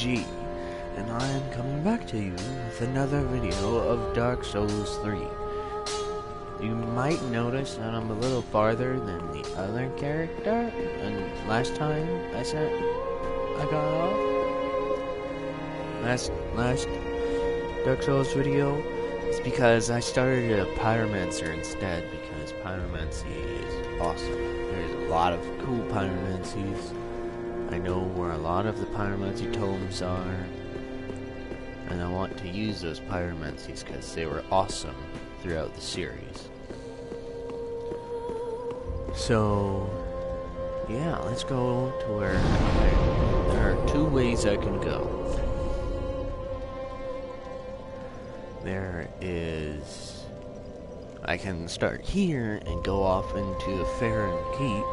G, and I am coming back to you with another video of Dark Souls 3. You might notice that I'm a little farther than the other character, and last time I got off. Last Dark Souls video is because I started a Pyromancer instead, because Pyromancy is awesome. There's a lot of cool Pyromancies. I know where a lot of the Pyromancy totems are, and I want to use those Pyromancies because they were awesome throughout the series. So, yeah, let's go to where there are two ways I can go. I can start here and go off into Faron Keep,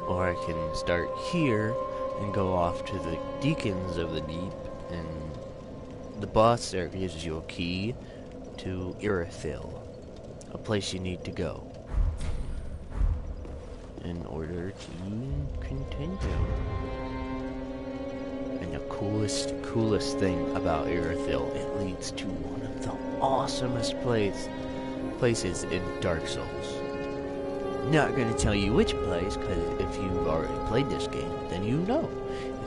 or I can start here and go off to the Deacons of the Deep, and the boss there gives you a key to Irithyll, a place you need to go in order to continue. And the coolest thing about Irithyll, it leads to one of the awesomest places in Dark Souls. Not gonna tell you which place, because if you've already played this game, then you know.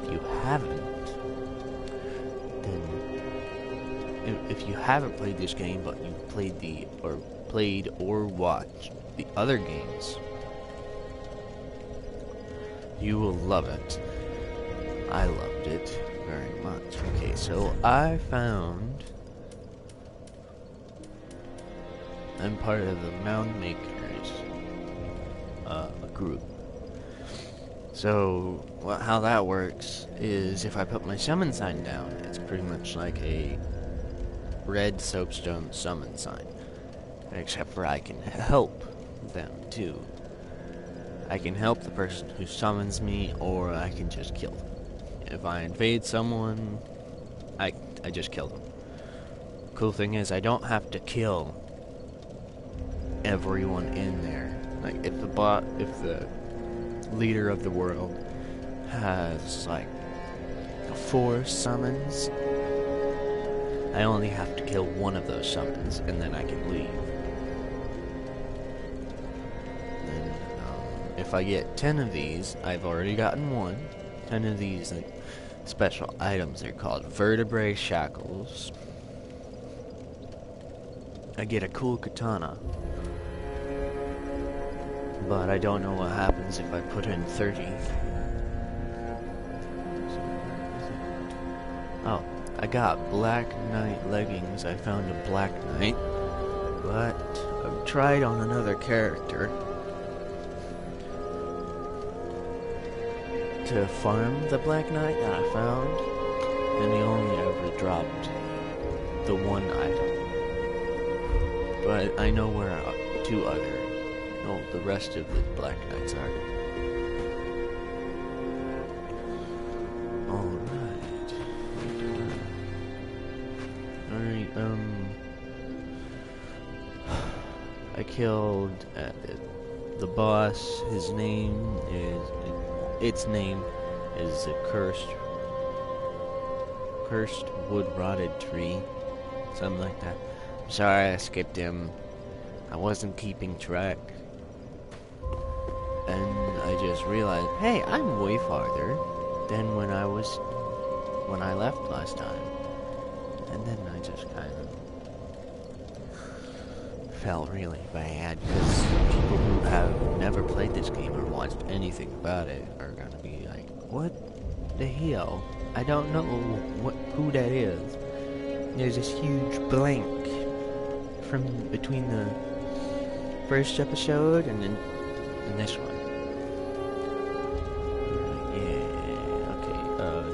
If you haven't, if you haven't played this game, but you played or watched the other games, you will love it. I loved it very much. Okay, so I'm part of the Mound Makers group. So, how that works is if I put my summon sign down, it's pretty much like a red soapstone summon sign. Except for I can help them too. I can help the person who summons me, or I can just kill them. If I invade someone, I just kill them. Cool thing is, I don't have to kill everyone in there. Like, if the leader of the world has, like, 4 summons, I only have to kill one of those summons, and then I can leave. And, if I get 10 of these, I've already gotten one. 10 of these, like, special items, they're called Vertebrae Shackles. I get a cool katana. But I don't know what happens if I put in 30. Oh, I got Black Knight leggings. I found a Black Knight. But I've tried on another character to farm the Black Knight that I found, and he only ever dropped the one item. But I know where the rest of the Black Knights are. Alright. I killed the boss. Its name is the Cursed Wood Rotted Tree. Something like that. I'm sorry I skipped him. I wasn't keeping track. And I just realized, hey, I'm way farther than when I left last time. And then I just kind of felt really bad, because people who have never played this game or watched anything about it are gonna be like, what the hell? I don't know who that is. There's this huge blank from between the first episode and then this one.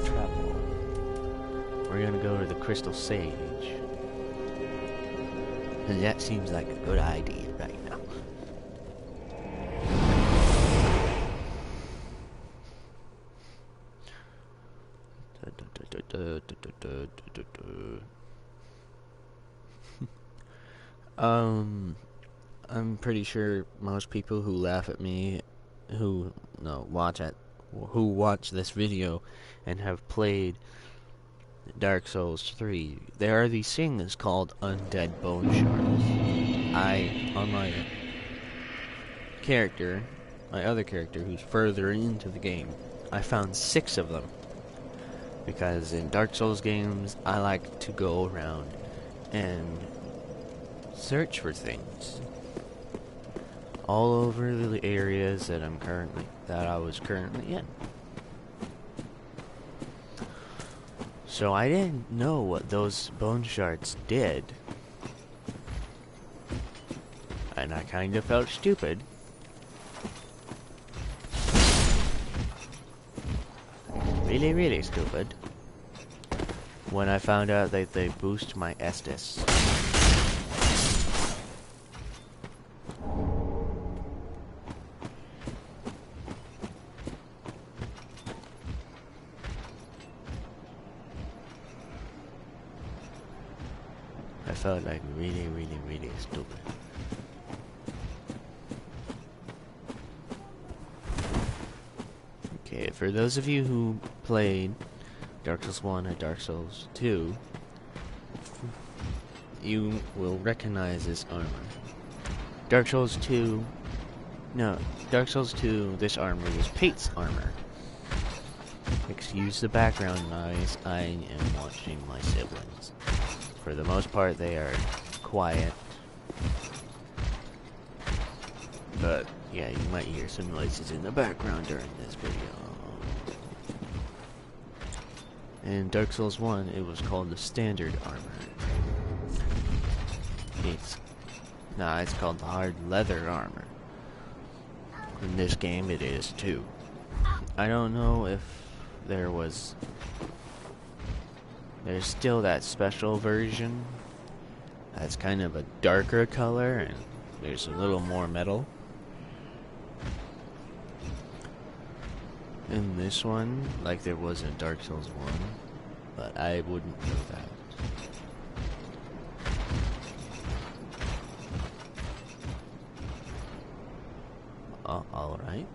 Travel. We're gonna go to the Crystal Sage. And that seems like a good idea right now. I'm pretty sure most people who laugh at me, watch who watch this video and have played Dark Souls 3, there are these things called undead bone shards. On my other character who's further into the game, I found 6 of them. Because in Dark Souls games, I like to go around and search for things all over the areas that I was currently in. So I didn't know what those bone shards did, and I kind of felt stupid. Really, really stupid when I found out that they boost my Estus. I felt like really, really, really stupid. Okay, for those of you who played Dark Souls 1 and Dark Souls 2, you will recognize this armor. Dark Souls 2, this armor was Pate's armor. Excuse the background noise, I am watching my siblings. For the most part, they are quiet. But, yeah, you might hear some noises in the background during this video. In Dark Souls 1, it was called the Standard Armor. It's called the Hard Leather Armor. In this game, it is too. I don't know if there's still that special version that's kind of a darker color and there's a little more metal. In this one, like there was in Dark Souls 1, but I wouldn't know that. Alright.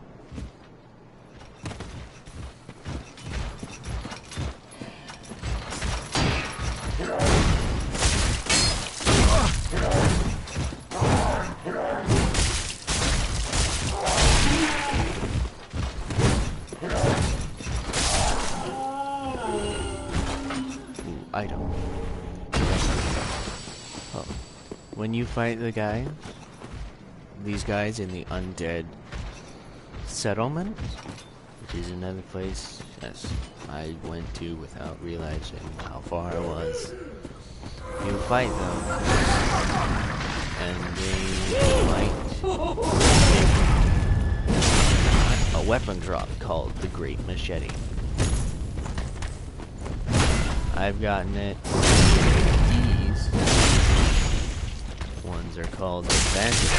Item. Oh. When you fight these guys in the undead settlement, which is another place I went to without realizing how far I was, you fight them, and they might make a weapon drop called the Great Machete. I've gotten it. These ones are called advantage.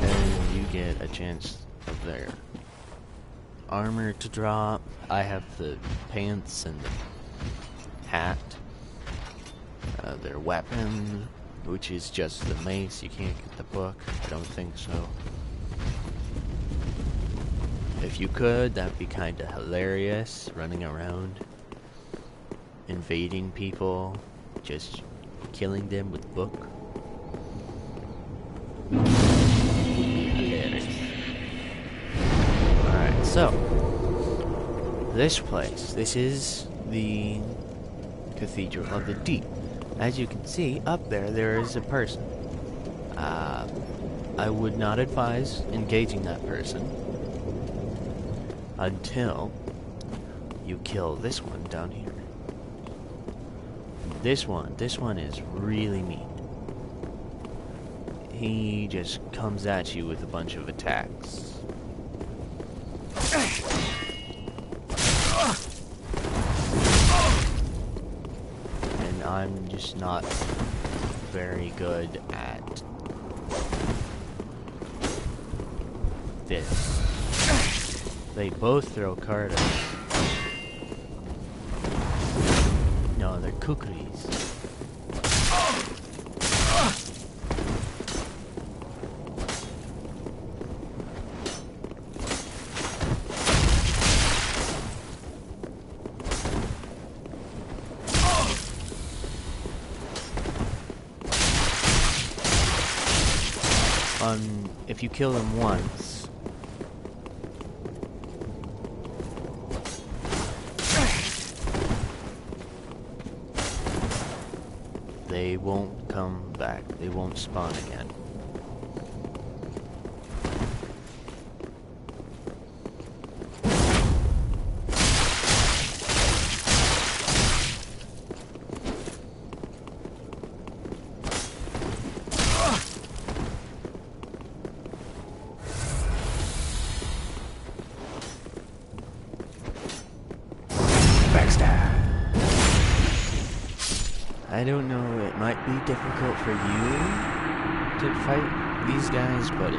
And you get a chance of their armor to drop. I have the pants and the hat. Their weapon, which is just the mace. You can't get the book. I don't think so. If you could, that'd be kind of hilarious, running around, invading people, just killing them with the book. Hilarious. Alright, so, this is the Cathedral of the Deep. As you can see, up there is a person. I would not advise engaging that person until you kill this one down here. This one is really mean. He just comes at you with a bunch of attacks. And I'm just not very good at this. They both throw cards. No, they're kukris. if you kill them once, they won't come back. They won't spawn again. I don't know, it might be difficult for you to fight these guys, but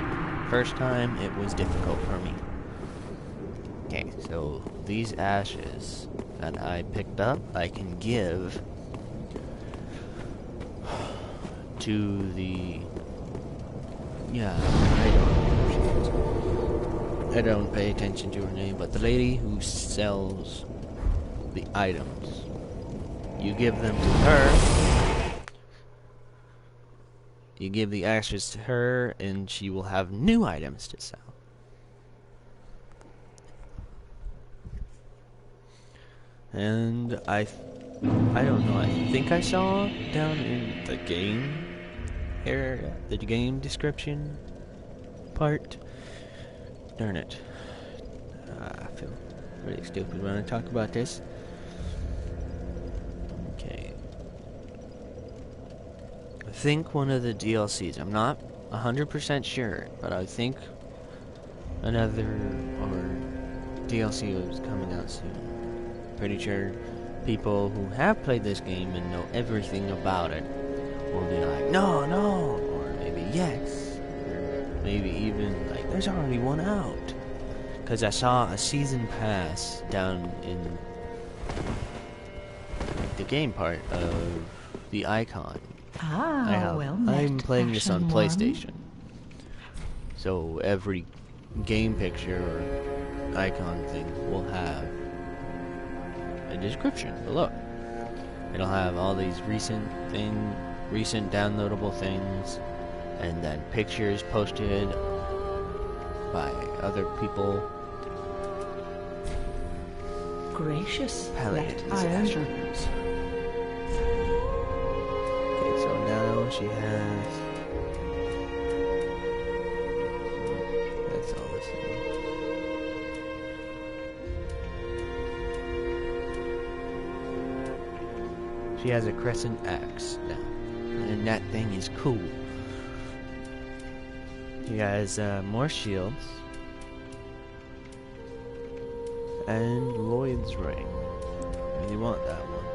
first time it was difficult for me. Okay, so these ashes that I picked up, I can give to the... yeah, I don't pay attention to her name, but the lady who sells the items. You give them to her. You give the ashes to her, and she will have new items to sell. And I don't know, I think I saw down in the game area, the game description part. Darn it. I feel really stupid when I talk about this. Okay. I think one of the DLCs, I'm not 100% sure, but I think another DLC is coming out soon. Pretty sure people who have played this game and know everything about it will be like, no, or maybe yes, or maybe even like, there's already one out. Because I saw a season pass down in the game part of the icon. I'm playing this on PlayStation. So every game picture or icon thing will have a description below. It'll have all these recent downloadable things, and then pictures posted by other people. Gracious, Palette disaster. Okay, so now she has... that's all the same. She has a crescent axe now, and that thing is cool. She has more shields. And Lloyd's ring. I really want that one.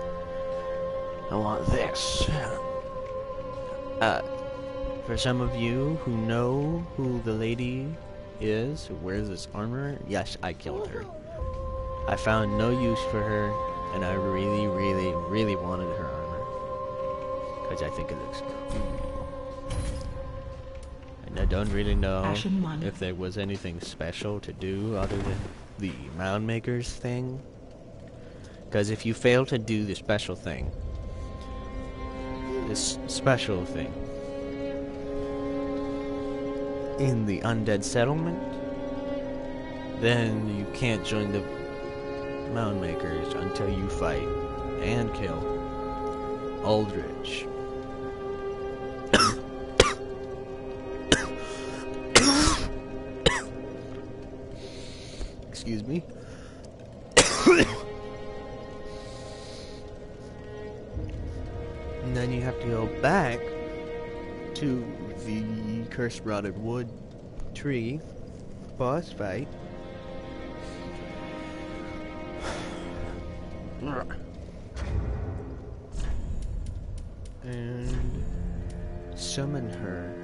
I want this. For some of you who know who the lady is who wears this armor, yes, I killed her. I found no use for her, and I really, really, really wanted her armor. Because I think it looks cool. And I don't really know if there was anything special to do other than the Mound Makers thing. Because if you fail to do the special thing, in the Undead Settlement, then you can't join the Mound Makers until you fight and kill Aldrich. Excuse me. And then you have to go back to the Cursed Rotted Wood tree boss fight. And summon her.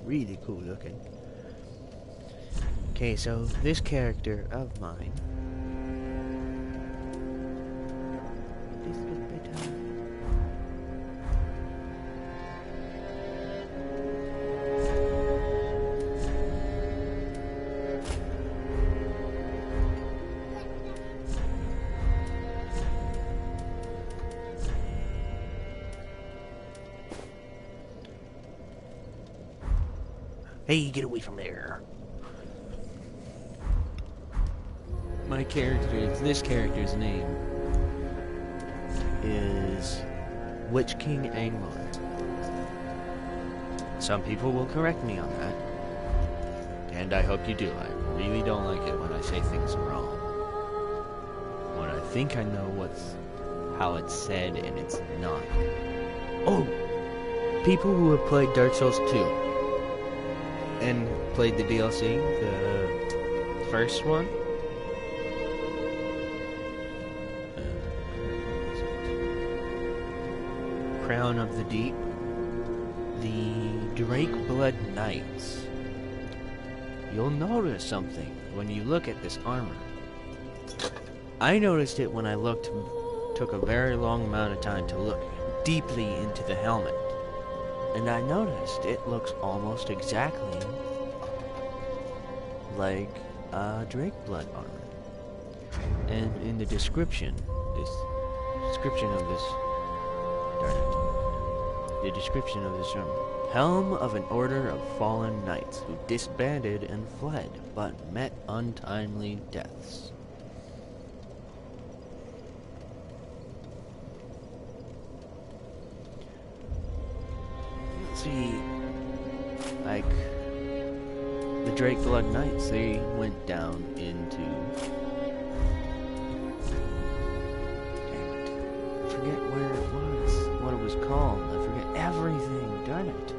Really cool looking. Okay, so this character of mine. This is better. Hey, get away from there. This character's name is Witch King Angmar. Some people will correct me on that, and I hope you do. I really don't like it when I say things wrong. When I think I know how it's said and it's not. Oh! People who have played Dark Souls 2 and played the DLC, the first one, Crown of the Deep, the Drakeblood Knights, you'll notice something when you look at this armor. I noticed it when I took a very long amount of time to look deeply into the helmet. And I noticed it looks almost exactly like Drakeblood armor. And in the description of this armor, helm of an order of fallen knights who disbanded and fled, but met untimely deaths. See, like the Drakeblood Knights, they went down into, damn it, I forget where it was, what it was called, I forget everything, darn it.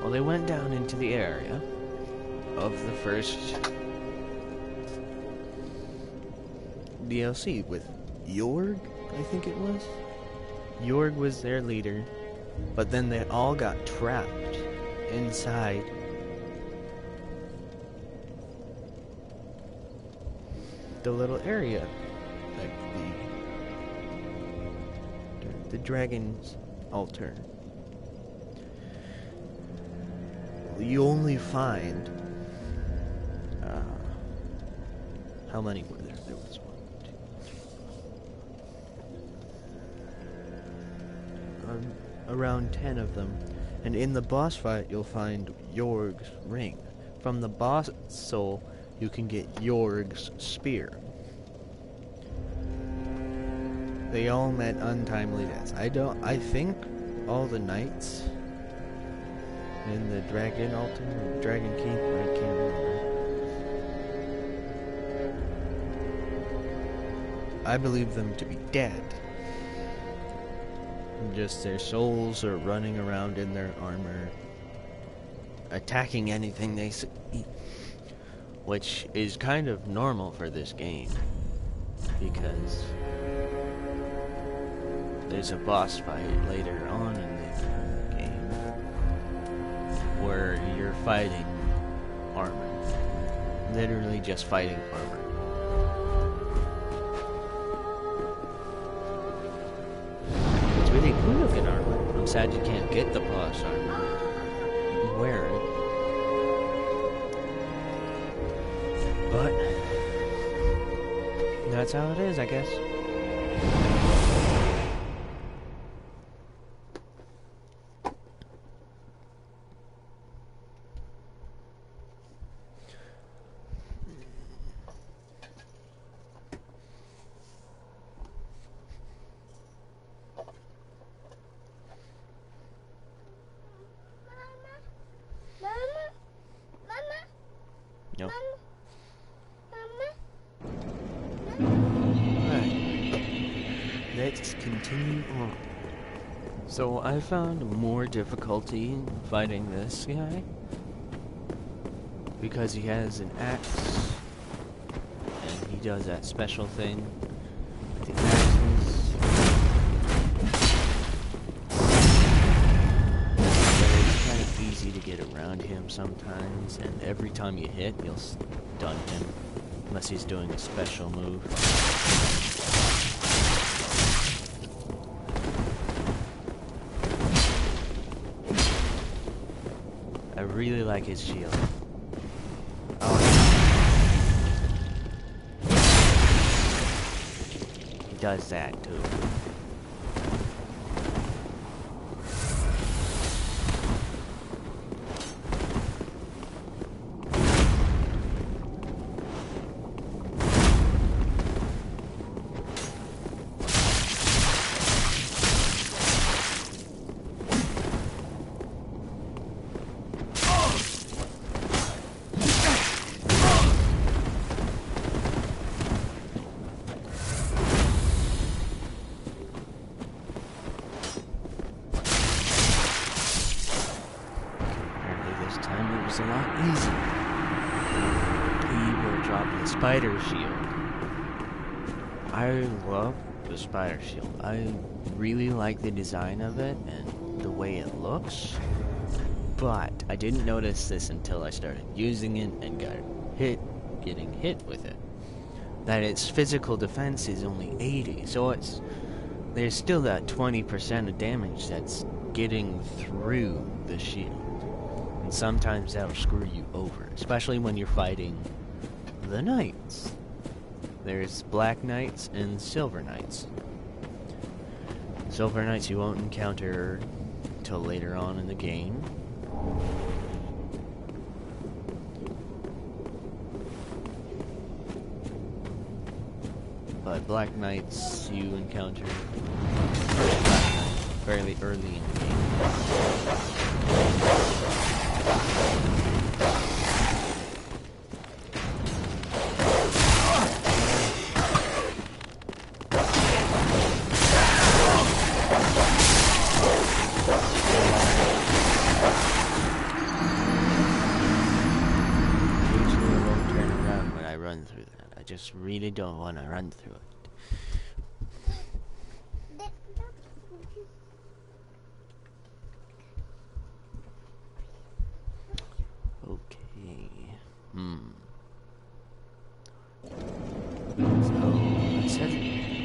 Well, they went down into the area of the first DLC with Yorg, I think it was. Yorg was their leader. But then they all got trapped inside the little area, like the dragon's altar. You only find how many were there? There was 1, 2, around 10 of them, and in the boss fight you'll find Yorg's ring. From the boss soul you can get Yorg's spear. They all met untimely deaths. I think all the knights in the dragon altar, or dragon keep, I can't remember. I believe them to be dead. Just their souls are running around in their armor, attacking anything they see, which is kind of normal for this game, because there's a boss fight later on in the game where you're fighting armor, literally just fighting armor. Really cool looking armor. I'm sad you can't get the boss armor. Wear it. But that's how it is, I guess. No. Alright. Let's continue on. So I found more difficulty in fighting this guy because he has an axe and he does that special thing with the axes. Easy to get around him sometimes, and every time you hit, you'll stun him, unless he's doing a special move. I really like his shield. Oh, he does that too. this time it was a lot easier. He will drop the spider shield. I love the spider shield. I really like the design of it and the way it looks. But I didn't notice this until I started using it and getting hit with it. That its physical defense is only 80, so there's still that 20% of damage that's getting through the shield. And sometimes that'll screw you over, especially when you're fighting the knights. There's black knights and silver knights. Silver knights you won't encounter till later on in the game. But black knights you encounter fairly early in the game. Usually it won't turn around when I run through that. I just really don't want to run through it.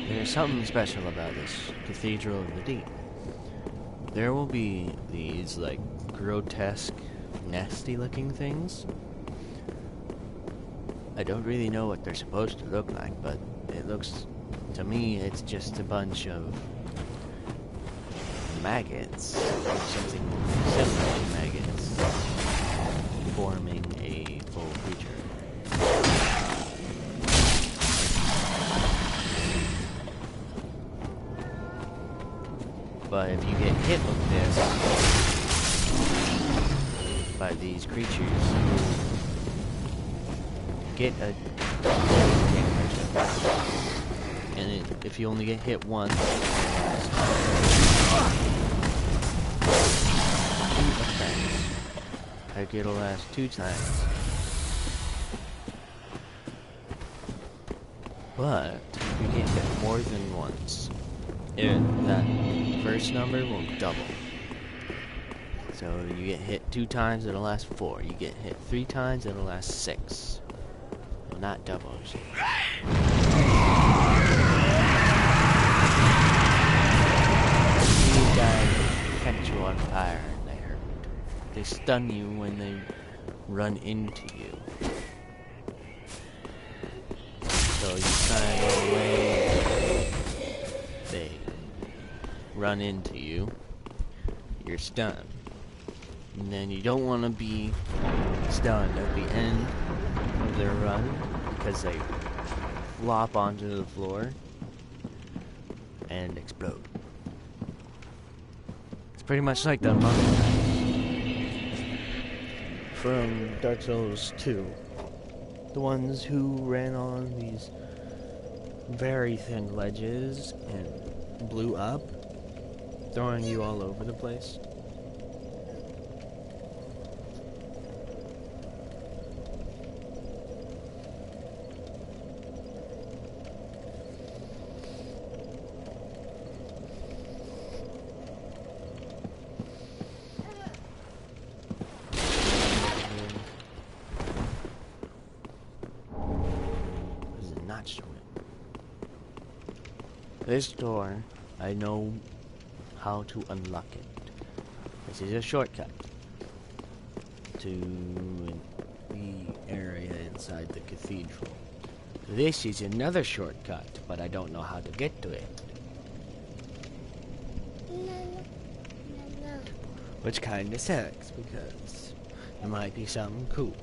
There's something special about this Cathedral of the Deep. There will be these, like, grotesque, nasty-looking things. I don't really know what they're supposed to look like, but it looks, to me, it's just a bunch of maggots, or something similar to maggots, forming a full creature. But if you get hit with this by these creatures, you get a damage. And if you only get hit once, I get it'll last 2 times. But if you get hit more than once, that first number will double. So you get hit 2 times, it'll last 4. You get hit 3 times, it'll last 6. Well, not double. So. These guys catch you on fire and they hurt. They stun you when they run into you. So you kind of go away. They run into you, you're stunned. And then you don't want to be stunned at the end of their run because they flop onto the floor and explode. It's pretty much like the monk from Dark Souls 2. The ones who ran on these very thin ledges and blew up, throwing you all over the place. This door, I know how to unlock it. This is a shortcut to the area inside the cathedral. This is another shortcut, but I don't know how to get to it. Which kinda sucks, because it might be something cool.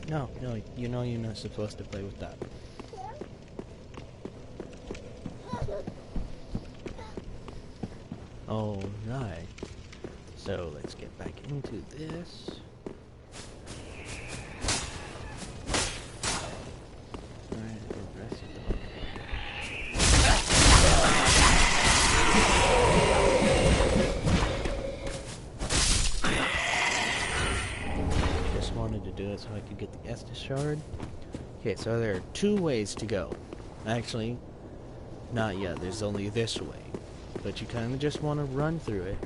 No, you know you're not supposed to play with that. Alright, so let's get back into this. Alright, get the Estus shard. Okay, so there are 2 ways to go. Actually, not yet. There's only this way. But you kind of just want to run through it.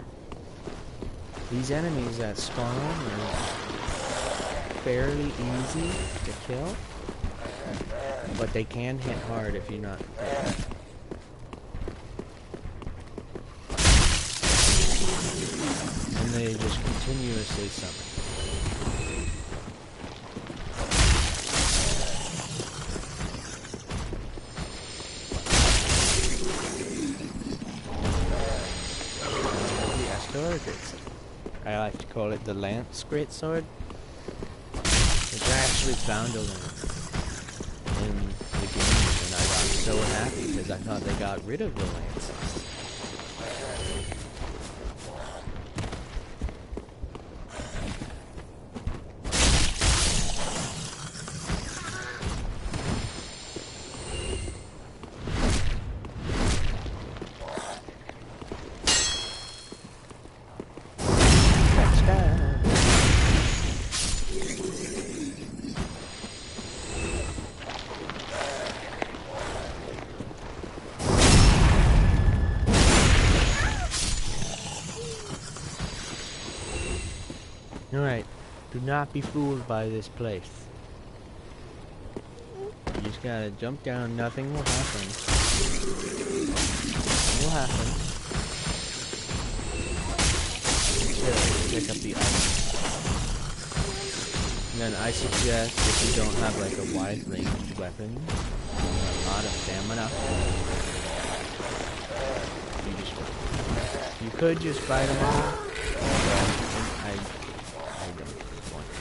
These enemies that spawn are fairly easy to kill. But they can hit hard if you're not prepared. And they just continuously summon. I like to call it the Lance Greatsword. Which I actually found a lance in the game, and I got so happy because I thought they got rid of the lance. Alright, do not be fooled by this place. You just gotta jump down, nothing will happen. Nothing will happen. Just pick up the item. And then I suggest, if you don't have like a wide range weapon, a lot of stamina, you could just fight them all, but I don't want to.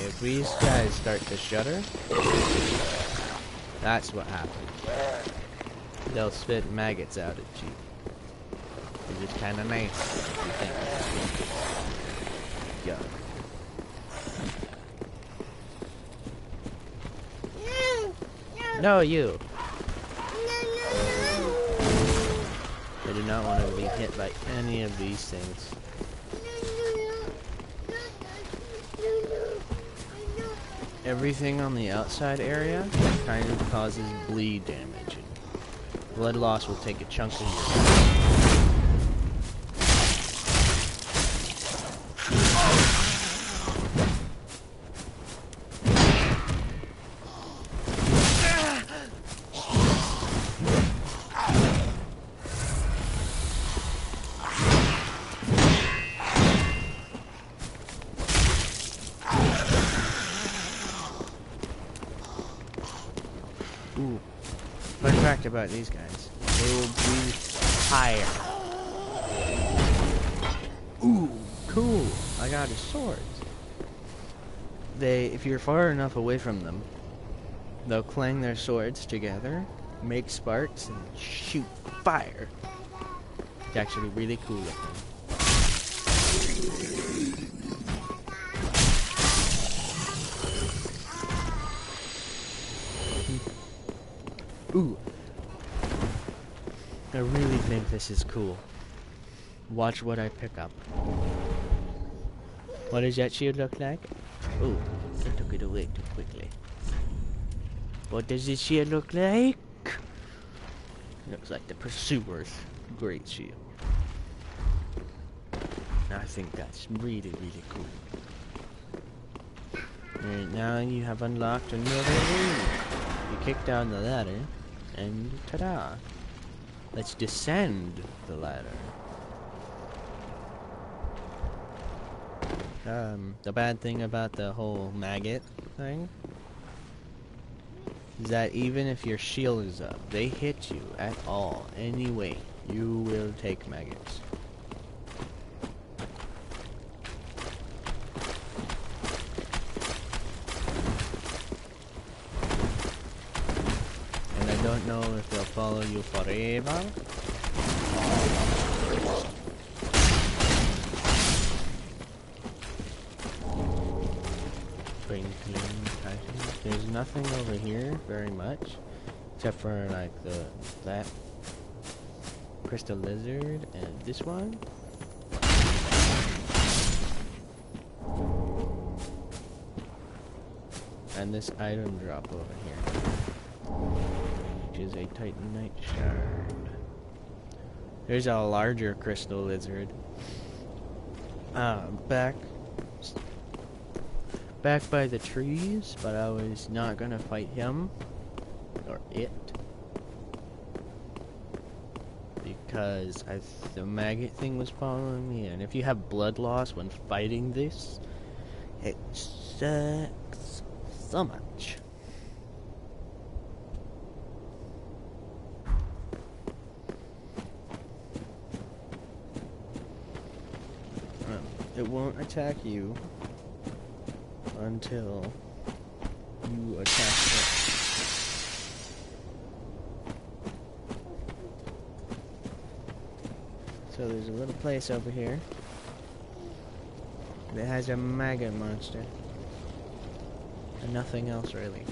If these guys start to shudder, that's what happens. They'll spit maggots out at you. It's just kind of nice if you think. Yuck. No, you. I do not want to be hit by any of these things. Everything on the outside area kind of causes bleed damage. Blood loss will take a chunk of your Ooh. Fun fact about these guys. They will breathe fire. Ooh, cool. I got his swords. If you're far enough away from them, they'll clang their swords together, make sparks, and shoot fire. It's actually really cool looking. Ooh. I really think this is cool. Watch what I pick up. What does that shield look like? Ooh, I took it away too quickly. What does this shield look like? Looks like the Pursuer's great shield. I think that's really, really cool. Alright, now you have unlocked another room. You kick down the ladder, and ta-da! Let's descend the ladder. The bad thing about the whole maggot thing is that even if your shield is up, they hit you at all, anyway, you will take maggots. And I don't know if they'll follow you forever. There's nothing over here very much, except for like that crystal lizard and this one. and this item drop over here, which is a Titanite shard. There's a larger crystal lizard. Back by the trees, but I was not gonna fight him or it because the maggot thing was following me, and if you have blood loss when fighting this, it sucks so much. It won't attack you until you attack it. So there's a little place over here that has a maggot monster and nothing else really.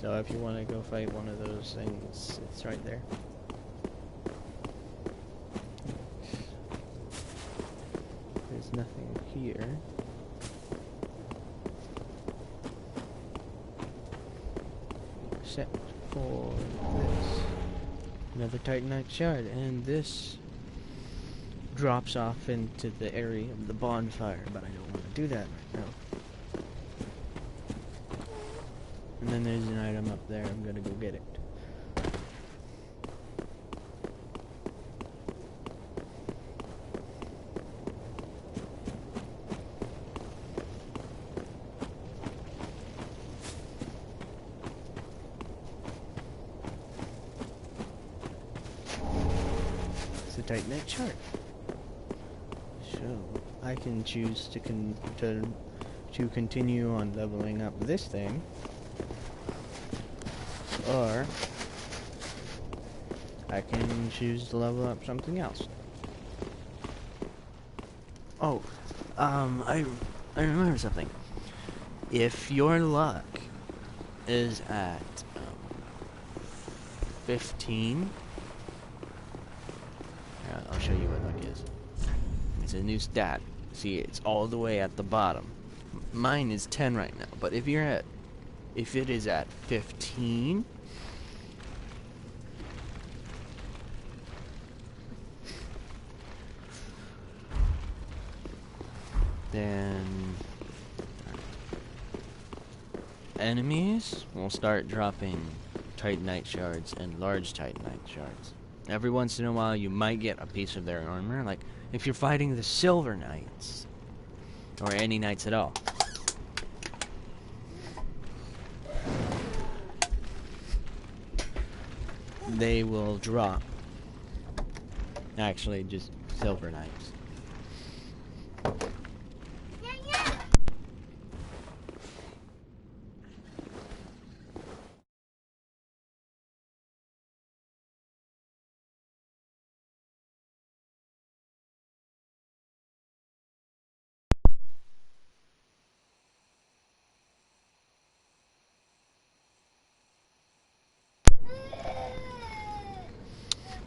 So if you want to go fight one of those things, it's right there. There's nothing here. Except for this. Another Titanite shard, and this drops off into the area of the bonfire, but I don't want to do that right now. And then there's an item up there, I'm gonna go get it. Titanite chart. So I can choose to continue on leveling up this thing, or I can choose to level up something else. Oh, I remember something. If your luck is at 15. I'll show you what luck is. It's a new stat. See, it's all the way at the bottom. Mine is 10 right now, but if it is at 15, then enemies will start dropping Titanite shards and large Titanite shards. Every once in a while, you might get a piece of their armor, like if you're fighting the Silver Knights, or any knights at all. They will drop. Actually, just Silver Knights.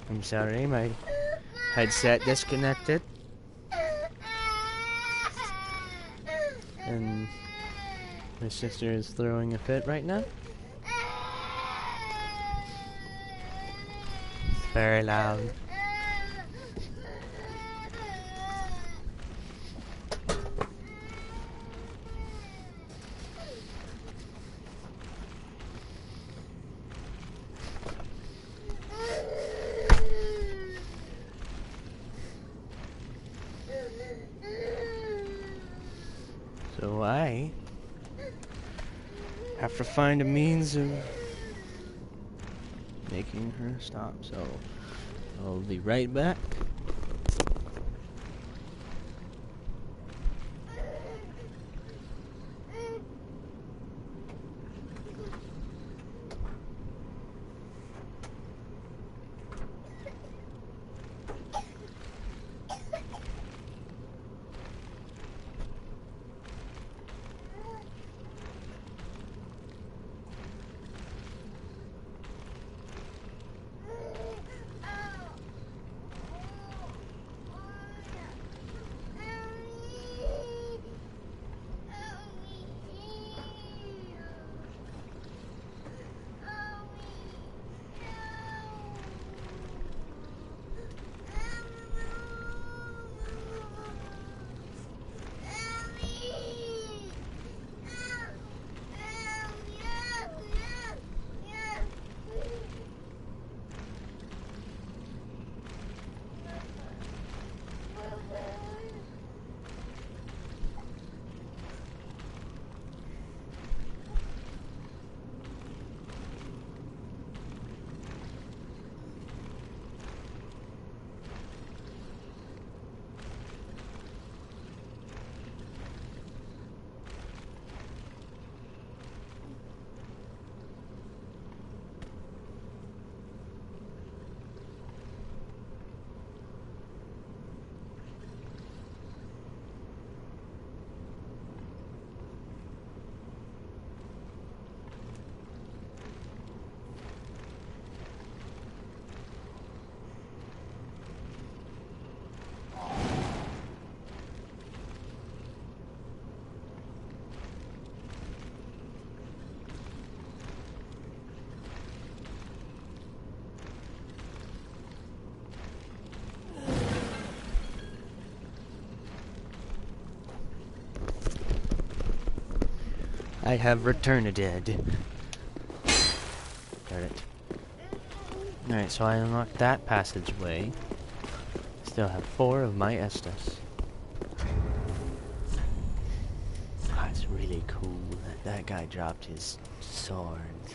I'm sorry, my headset disconnected. And my sister is throwing a fit right now. It's very loud. So I have to find a means of making her stop, so I'll be right back. I have returned. Darn it. Alright, so I unlocked that passageway. Still have 4 of my Estus. Oh, it's really cool that that guy dropped his swords.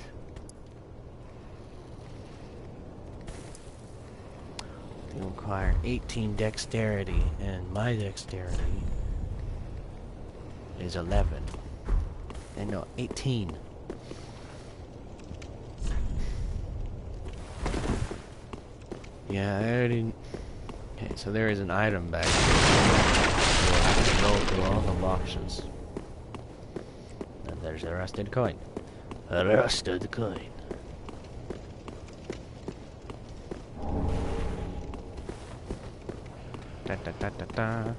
You require 18 dexterity, and my dexterity is 11. And no, 18. Yeah, I already... Okay, so there is an item back here. We'll have to roll through all the boxes. And there's a rusted coin. A rusted coin. Da, da, da, da, da.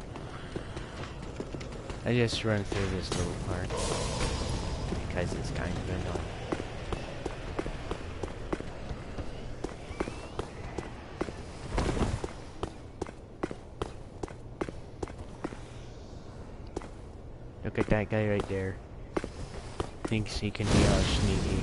I just run through this little part because it's kind of annoying. Look at that guy right there. Thinks he can be all sneaky.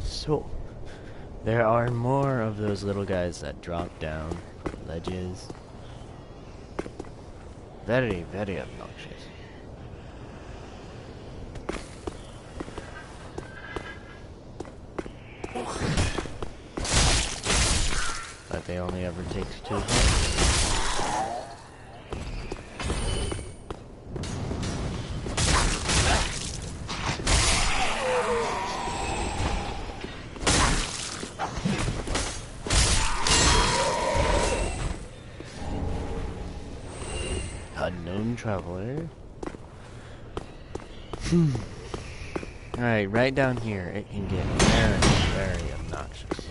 So, there are more of those little guys that drop down ledges. Very, very obnoxious. But they only ever take 2 hits. Unknown traveler. Alright, right down here it can get very, very obnoxious.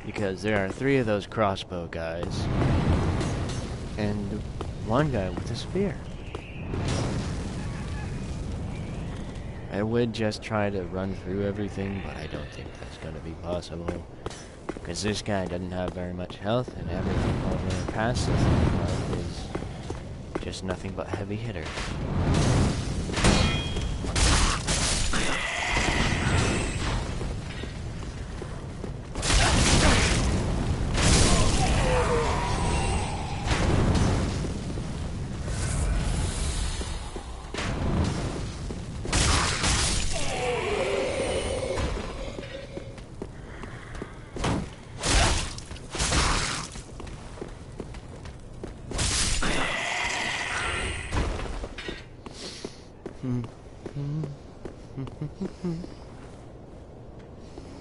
Because there are 3 of those crossbow guys and 1 guy with a spear. I would just try to run through everything, but I don't think that's going to be possible. Because this guy doesn't have very much health, and everything over past this health is just nothing but heavy hitters.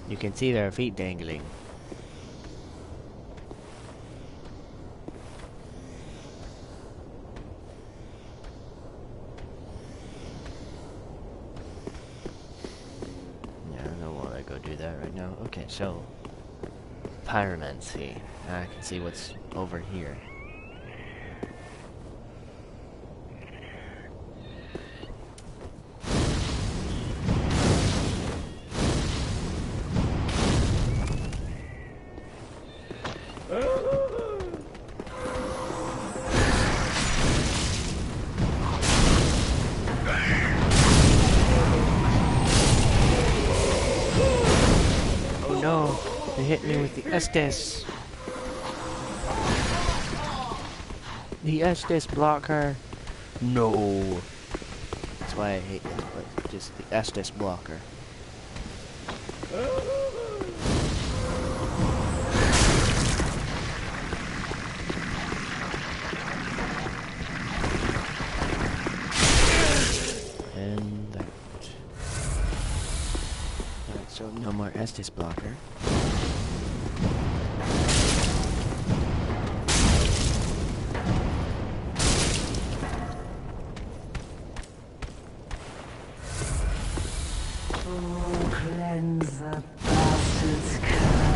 You can see their feet dangling. Yeah, I don't want to go do that right now. Okay, so pyromancy. I can see what's over here. No, they hit me with the Estus. The Estus blocker. No. That's why I hate this, but just the Estus blocker. And that. Alright, so no more Estus blocker. Cleanse the bastard's curse.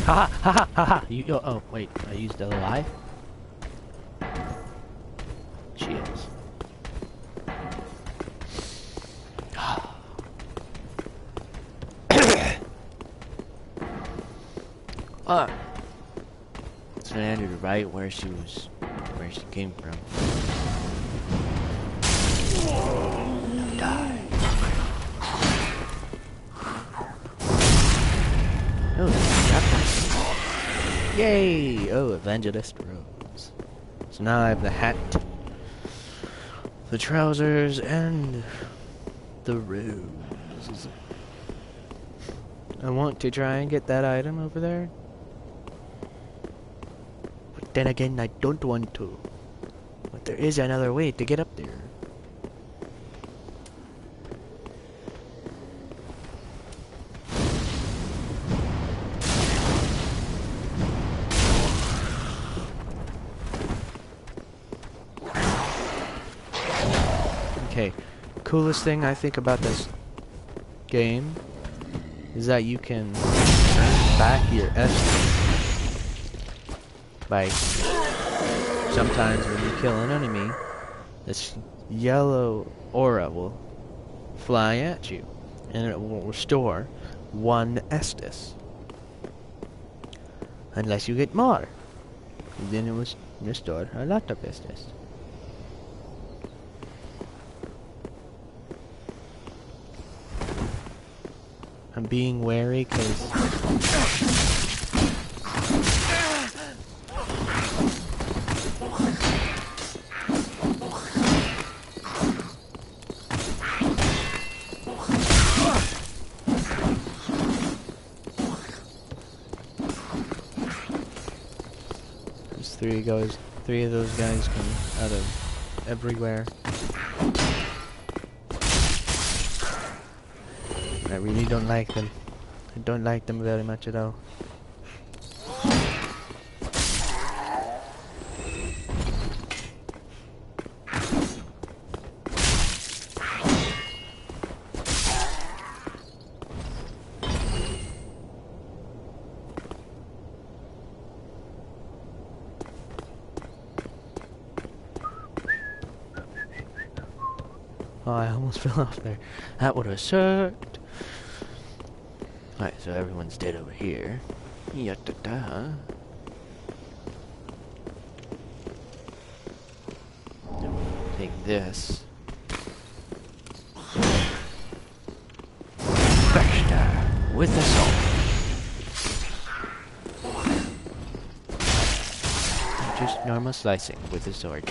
Ha ha ha ha ha! You go. Oh wait, I used the alive. She is. Ah. So I landed right where she came from. Die. Oh, got that. Yay! Oh, Evangelist Rose. So now I have the hat, the trousers, and the rose. I want to try and get that item over there. But then again, I don't want to. But there is another way to get up there. Okay, coolest thing I think about this game is that you can turn back your Estus by sometimes when you kill an enemy, this yellow aura will fly at you and it will restore 1 Estus unless you get more. And then it will restore a lot of Estus. I'm being wary because there's three of those guys come out of everywhere. I really don't like them. I don't like them very much at all. Oh, I almost fell off there. That would have sucked. Alright, so everyone's dead over here. Yatta-da. Then we'll take this. Backstab with assault. Just normal slicing with the sword.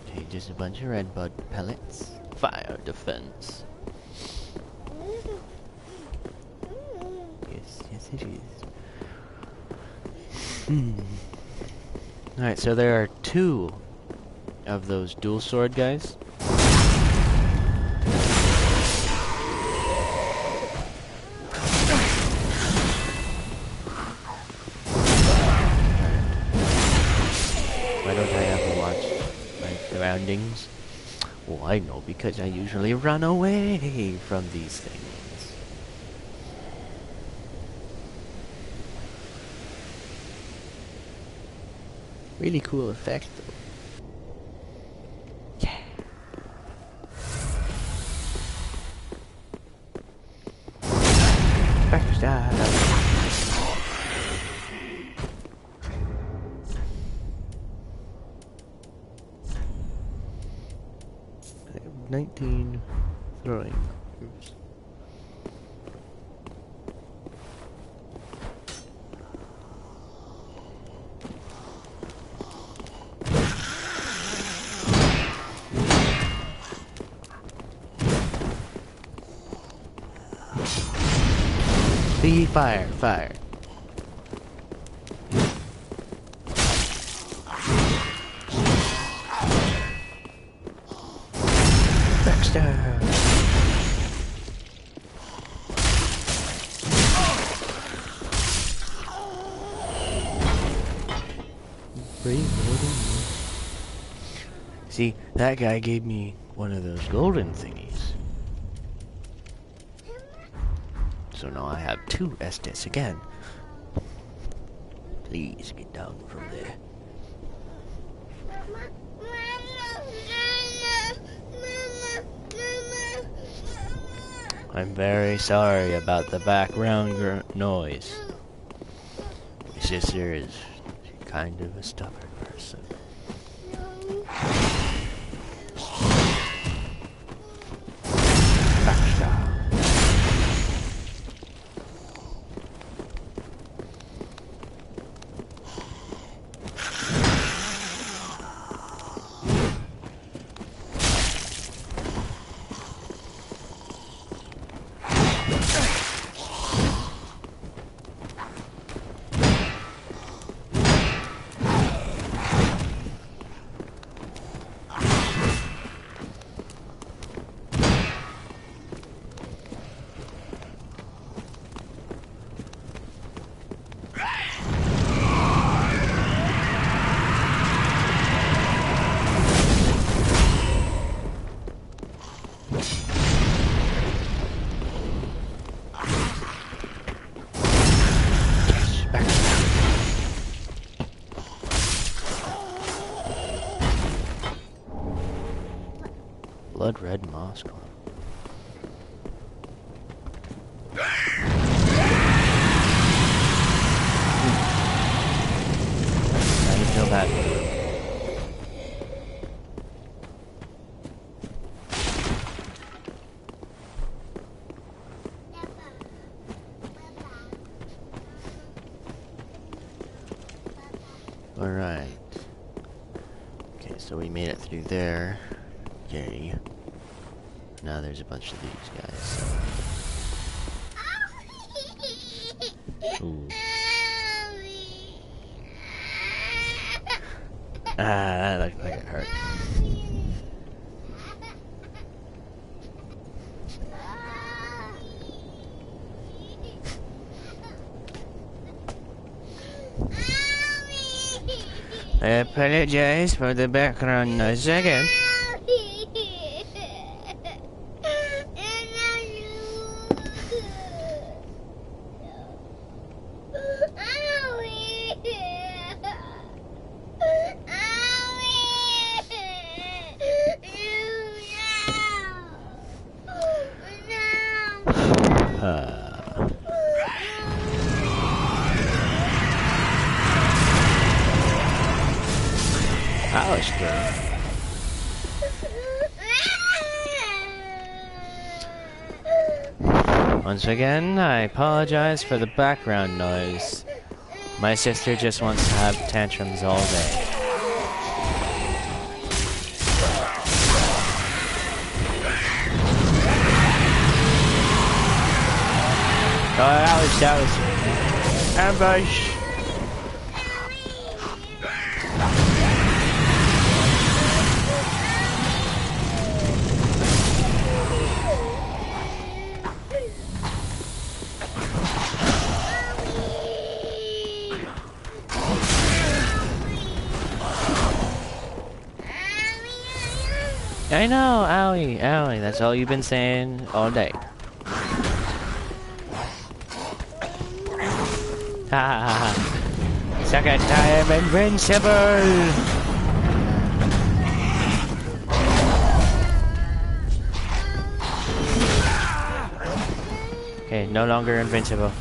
Okay, just a bunch of red bud pellets. Fire defense. Yes it is. Alright, so there are 2 of those dual sword guys. Why don't I ever watch my surroundings? Well, I know because I usually run away from these things. Really cool effect though. Yeah. Backstab. 19 throwing. Oops. Hey, fire, fire. Baxter. See, that guy gave me one of those golden thingies. So now I have 2 Estes again. Please get down from there. I'm very sorry about the background noise. My sister is kind of a stubborn person. Blood red moss clump. How do you feel bad? Alright. Okay, so we made it through there. Yay. Now there's a bunch of these guys. Ooh. Ah, that looked like it hurt. I apologize for the background noise again. That was scary. Once again, I apologize for the background noise. My sister just wants to have tantrums all day. Oh, that was ambush. I know, owie, owie, that's all you've been saying all day. Ha ha ha. Second time invincible! Okay, no longer invincible.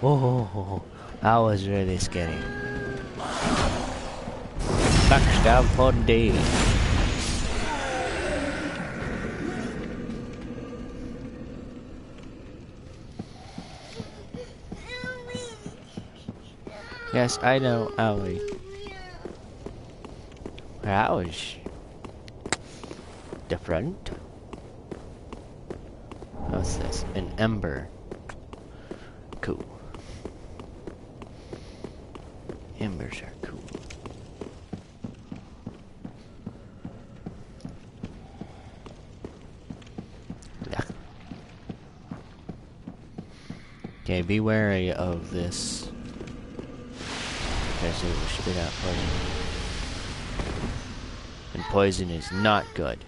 Oh, that was really scary. Backstab for days. Yes, I know, Allie. That was different. What's this? An ember. Cool. Embers are cool. Yuck. Okay, be wary of this. Because it will spit out poison. And poison is not good.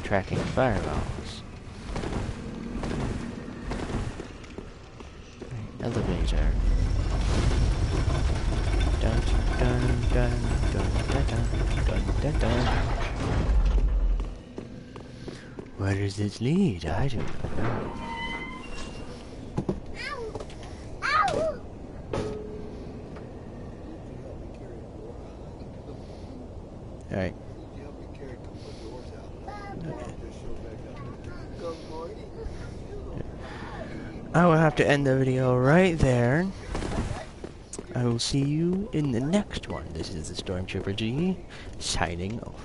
Tracking fireballs. Elevator. Dun dun dun dun dun dun dun dun. Where does this lead? I do not know. Alright. I will have to end the video right there. I will see you in the next one. This is the Stormtrooper G, signing off.